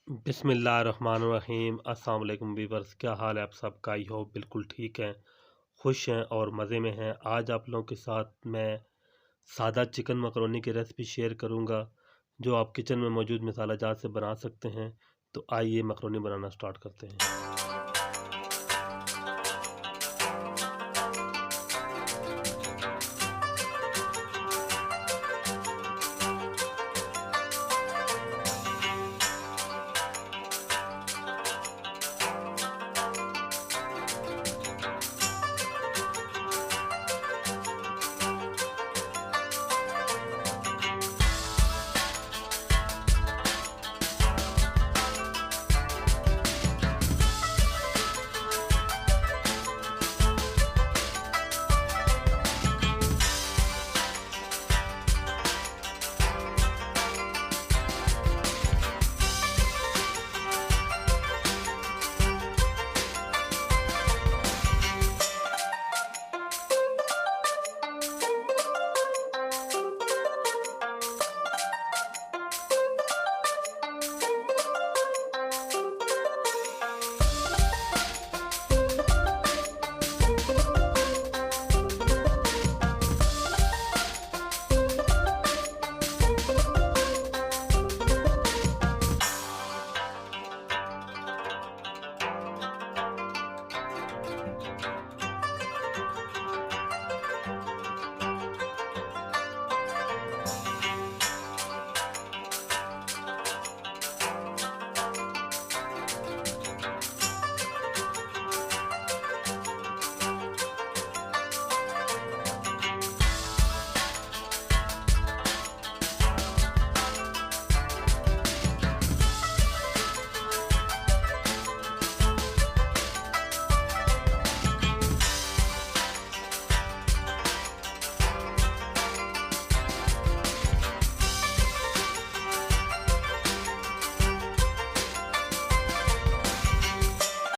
बिस्मिल्लाहिर्रहमानिर्रहीम। अस्सलाम वालेकुम वीवर्स, क्या हाल है आप सबका? आई होप बिल्कुल ठीक हैं, खुश हैं और मज़े में हैं। आज आप लोगों के साथ मैं सादा चिकन मकरोनी की रेसिपी शेयर करूंगा जो आप किचन में मौजूद मसाला जात से बना सकते हैं। तो आइए मकरोनी बनाना स्टार्ट करते हैं।